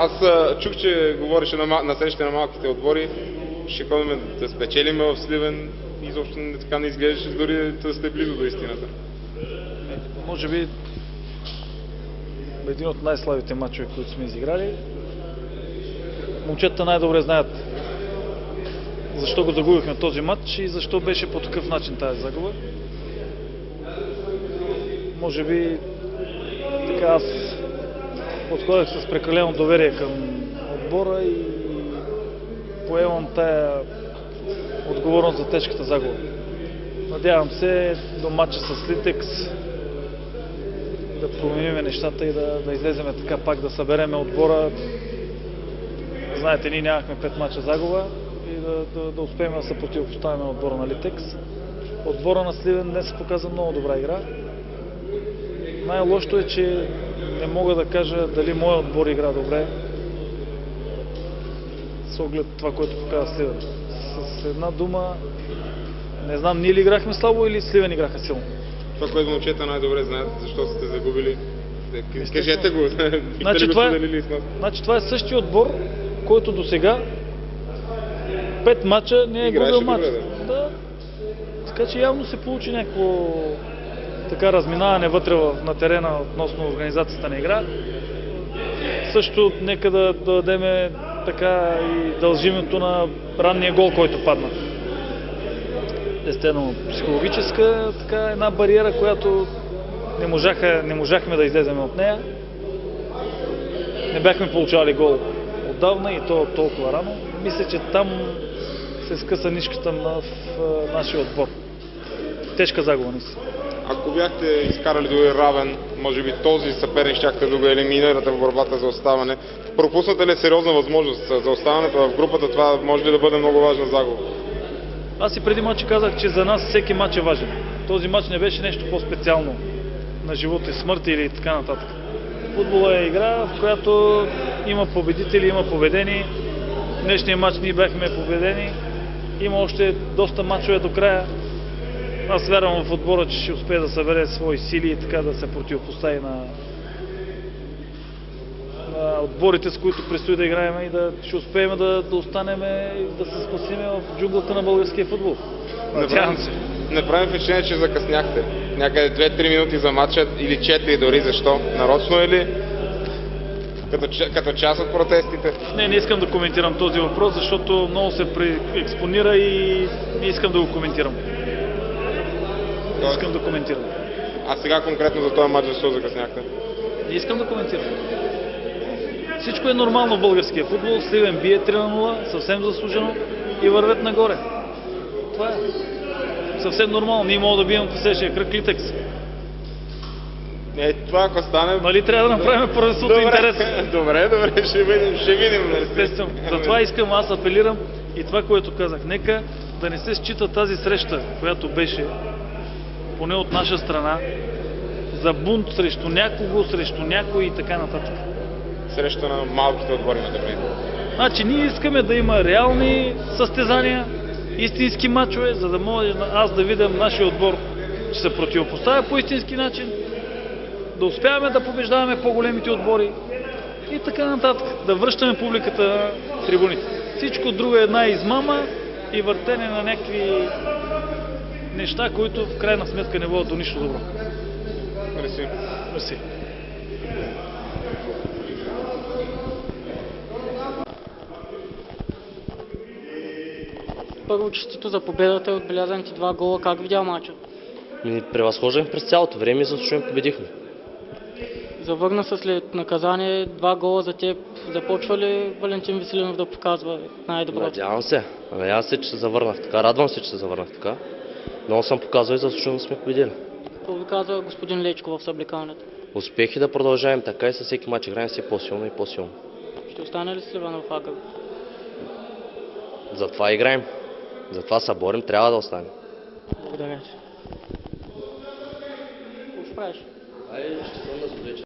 Аз чух, че говореше на срещите на малките отбори, ще ходим да спечелим в Сливен, изобщо така не изглеждаше дори да сте близо до истината. Може би един от най-слабите матчове, които сме изиграли. Момчетата най-добре знаят защо го загубихме този матч и защо беше по такъв начин тази загуба. Може би така аз подходях с прекалено доверие към отбора и поемам тая отговорност за тежката загуба. Надявам се до матча с Литекс да променим нещата и да излезем така пак, да събереме отбора. Знаете, ние нямахме 5 мача загуба и да успеем да се противопоставим на отбора на Литекс. Отбора на Сливен днес показа много добра игра. Най-лошото е, че не мога да кажа дали моят отбор игра добре с оглед това, което показва Сливен. С една дума, не знам, ние ли играхме слабо или Сливен играха силно? Това, което момчета най-добре знаят, защо сте загубили. Кажете го. Значи това е същия отбор, който до сега 5 мача не е губил мач. Да. Така че явно се получи някакво така разминаване вътре на терена относно организацията на игра. Също нека да дадем така и дължимето на ранния гол, който падна. Естествено психологическа така една бариера, която не можахме да излезем от нея. Не бяхме получавали гол отдавна и то толкова рано. Мисля, че там се скъса нишката в нашия отбор. Тежка загуба не си. Ако бяхте изкарали дори равен, може би този съперник щяхте да го елиминирате в борбата за оставане. Пропуснате ли сериозна възможност за оставането в групата? Това може ли да бъде много важна загуба? Аз и преди матча казах, че за нас всеки матч е важен. Този матч не беше нещо по-специално на живота и смърт или така нататък. Футбола е игра, в която има победители, има победени. В днешния матч ние бяхме победени. Има още доста матчове до края. Аз вярвам в отбора, че ще успее да събере свои сили и така да се противопостави на отборите, с които предстои да играем и ще успеем да останем и да се спасим в джунглата на българския футбол. Надявам се. Не правим впечатление, че закъсняхте. Някъде 2-3 минути за матча или 4 дори. Защо? Нарочно или като част от протестите? Не искам да коментирам този въпрос, защото много се преекспонира и не искам да го коментирам. Не искам да коментирам. А сега конкретно за този матч, защо закъсняхте? Не искам да коментирам. Всичко е нормално в българския футбол. Сливен бие 3-0, съвсем заслужено и вървят нагоре. Това е съвсем нормално. Ние можем да бием по следващия кръг Литекс. Това ако стане... Нали трябва да направим първенството интерес? Добре, ще видим. Естествено. Затова искам, аз апелирам и това, което казах. Нека да не се счита тази среща, която беше, поне от наша страна, за бунт срещу някого, срещу някой и така нататък. Срещу на малките отбори на Дъблин. Значи ние искаме да има реални състезания, истински мачове, за да може аз да видя нашия отбор, че се противопоставя по истински начин, да успяваме да побеждаваме по-големите отбори и така нататък. Да връщаме публиката на трибуните. Всичко друго е една измама и въртене на някакви неща, които в крайна сметка не водят до нищо добро. Мерси. Мерси. Първо, честито за победата и отбелязаните 2 гола. Как видя мача? Превъзхожден през цялото време и заслужено победихме. Завърна се след наказание 2 гола за теб. Започва ли Валентин Веселинов да показва най-доброто? Надявам се, че се завърнах така. Радвам се, че се завърнах така. Много съм показал и заслужено сме победили. Какво ви казва господин Лечко в съблекалнето? Успехи да продължаем така и със всеки мач играем все по-силно и по-силно. Ще остане ли Сливен в АГБ? Затова играем. Затова се борим, трябва да остане. Благодаря ти. Какво ще правиш?